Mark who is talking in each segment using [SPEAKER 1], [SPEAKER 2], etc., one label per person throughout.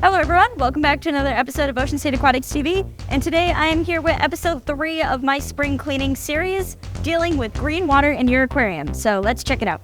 [SPEAKER 1] Hello everyone, welcome back to another episode of Ocean State Aquatics TV, and today I am here with episode 3 of my spring cleaning series, dealing with green water in your aquarium. So let's check it out.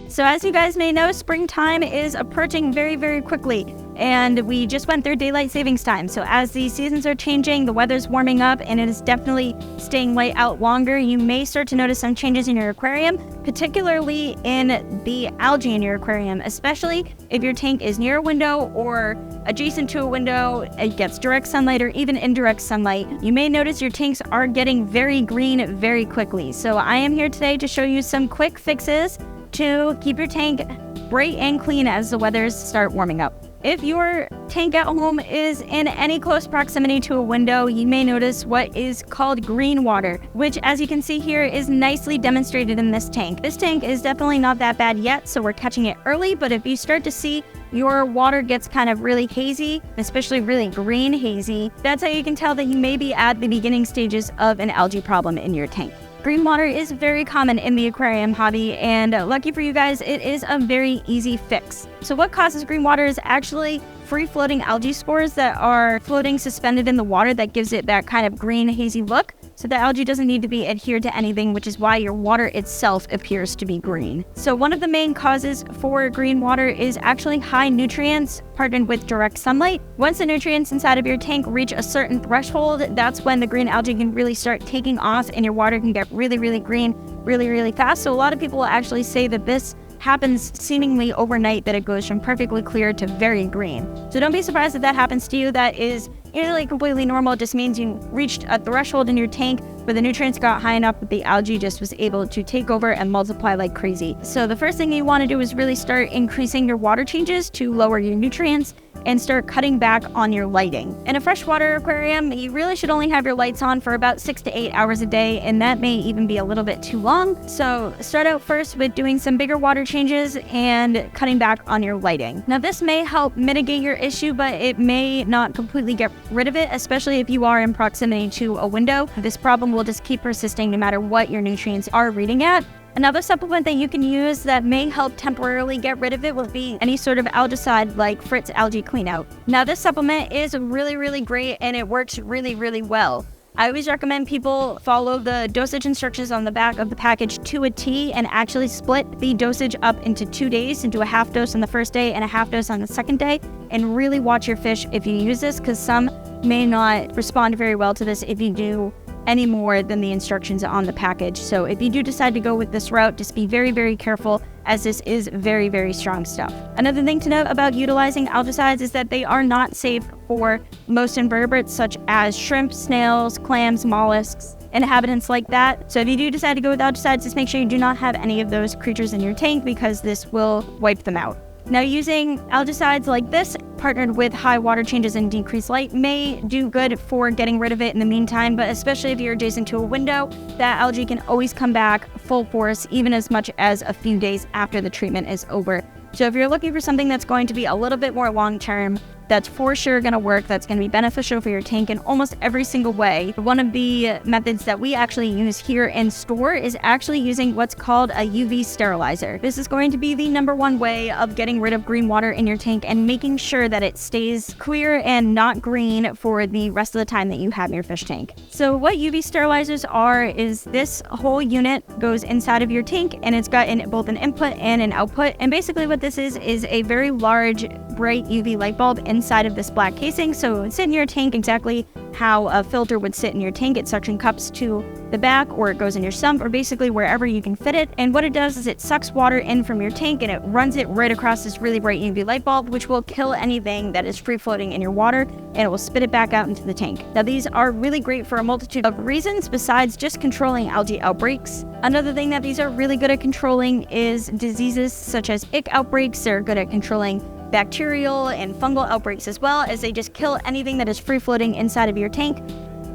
[SPEAKER 1] So as you guys may know, springtime is approaching very, very quickly, and we just went through daylight savings time. So as the seasons are changing, the weather's warming up, and it is definitely staying light out longer, you may start to notice some changes in your aquarium, particularly in the algae in your aquarium, especially if your tank is near a window or adjacent to a window, it gets direct sunlight or even indirect sunlight. You may notice your tanks are getting very green very quickly. So I am here today to show you some quick fixes to keep your tank bright and clean as the weathers start warming up. If your tank at home is in any close proximity to a window, you may notice what is called green water, which as you can see here is nicely demonstrated in this tank. This tank is definitely not that bad yet, so we're catching it early, but if you start to see your water gets kind of really hazy, especially really green hazy, that's how you can tell that you may be at the beginning stages of an algae problem in your tank. Green water is very common in the aquarium hobby, and lucky for you guys, it is a very easy fix. So what causes green water is actually free-floating algae spores that are floating suspended in the water that gives it that kind of green hazy look. So the algae doesn't need to be adhered to anything, which is why your water itself appears to be green. So one of the main causes for green water is actually high nutrients partnered with direct sunlight. Once the nutrients inside of your tank reach a certain threshold, that's when the green algae can really start taking off and your water can get really, really green really, really fast. So a lot of people will actually say that this happens seemingly overnight, that it goes from perfectly clear to very green. So don't be surprised if that happens to you. That is usually completely normal. It just means you reached a threshold in your tank where the nutrients got high enough that the algae just was able to take over and multiply like crazy. So the first thing you want to do is really start increasing your water changes to lower your nutrients and start cutting back on your lighting. In a freshwater aquarium, you really should only have your lights on for about 6 to 8 hours a day, and that may even be a little bit too long. So start out first with doing some bigger water changes and cutting back on your lighting. Now this may help mitigate your issue, but it may not completely get rid of it, especially if you are in proximity to a window. This problem will just keep persisting no matter what your nutrients are reading at. Another supplement that you can use that may help temporarily get rid of it will be any sort of algicide like Fritz Algae Cleanout. Now this supplement is really, really great and it works really, really well. I always recommend people follow the dosage instructions on the back of the package to a T and actually split the dosage up into 2 days and do a half dose on the first day and a half dose on the second day, and really watch your fish if you use this, because some may not respond very well to this if you do any more than the instructions on the package. So if you do decide to go with this route, just be very, very careful, as this is very, very strong stuff. Another thing to note about utilizing algaecides is that they are not safe for most invertebrates such as shrimp, snails, clams, mollusks, inhabitants like that. So if you do decide to go with algaecides, just make sure you do not have any of those creatures in your tank, because this will wipe them out. Now using algaecides like this, partnered with high water changes and decreased light, may do good for getting rid of it in the meantime, but especially if you're adjacent to a window, that algae can always come back full force, even as much as a few days after the treatment is over. So if you're looking for something that's going to be a little bit more long-term, that's for sure going to work, that's going to be beneficial for your tank in almost every single way. One of the methods that we actually use here in store is actually using what's called a UV sterilizer. This is going to be the #1 way of getting rid of green water in your tank and making sure that it stays clear and not green for the rest of the time that you have your fish tank. So what UV sterilizers are is this whole unit goes inside of your tank, and it's got both an input and an output. And basically what this is a very large bright UV light bulb inside of this black casing. So it would sit in your tank exactly how a filter would sit in your tank. It suction cups to the back, or it goes in your sump, or basically wherever you can fit it. And what it does is it sucks water in from your tank and it runs it right across this really bright UV light bulb, which will kill anything that is free floating in your water, and it will spit it back out into the tank. Now these are really great for a multitude of reasons besides just controlling algae outbreaks. Another thing that these are really good at controlling is diseases such as ick outbreaks. They're good at controlling bacterial and fungal outbreaks, as well as they just kill anything that is free floating inside of your tank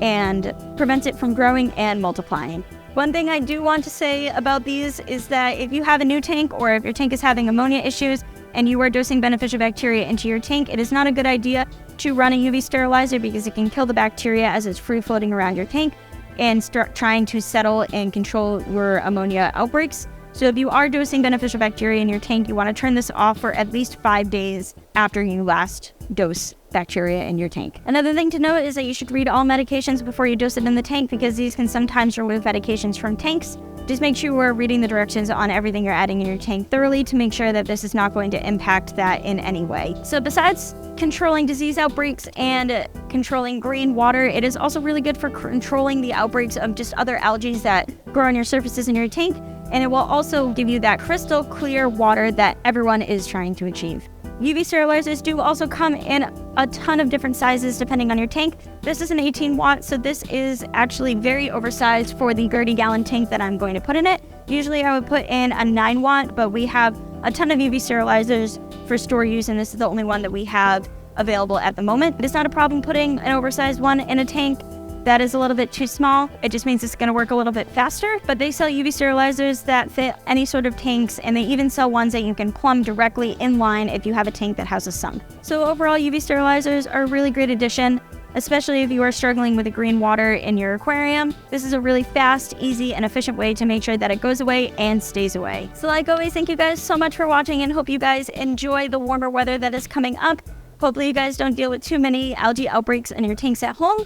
[SPEAKER 1] and prevents it from growing and multiplying. One thing I do want to say about these is that if you have a new tank, or if your tank is having ammonia issues and you are dosing beneficial bacteria into your tank, it is not a good idea to run a UV sterilizer, because it can kill the bacteria as it's free floating around your tank and start trying to settle and control your ammonia outbreaks. So if you are dosing beneficial bacteria in your tank, you want to turn this off for at least 5 days after you last dose bacteria in your tank. Another thing to note is that you should read all medications before you dose it in the tank, because these can sometimes remove medications from tanks. Just make sure you are reading the directions on everything you're adding in your tank thoroughly to make sure that this is not going to impact that in any way. So besides controlling disease outbreaks and controlling green water, it is also really good for controlling the outbreaks of just other algae that grow on your surfaces in your tank. And it will also give you that crystal clear water that everyone is trying to achieve. UV sterilizers do also come in a ton of different sizes depending on your tank. This is an 18 watt, so this is actually very oversized for the 30-gallon tank that I'm going to put in it. Usually I would put in a 9 watt, but we have a ton of UV sterilizers for store use, and this is the only one that we have available at the moment. It's not a problem putting an oversized one in a tank that is a little bit too small. It just means it's going to work a little bit faster, but they sell UV sterilizers that fit any sort of tanks, and they even sell ones that you can plumb directly in line if you have a tank that has a sump. So overall, UV sterilizers are a really great addition, especially if you are struggling with the green water in your aquarium. This is a really fast, easy, and efficient way to make sure that it goes away and stays away. So like always, thank you guys so much for watching, and hope you guys enjoy the warmer weather that is coming up. Hopefully you guys don't deal with too many algae outbreaks in your tanks at home.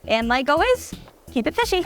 [SPEAKER 1] And like always, keep it fishy.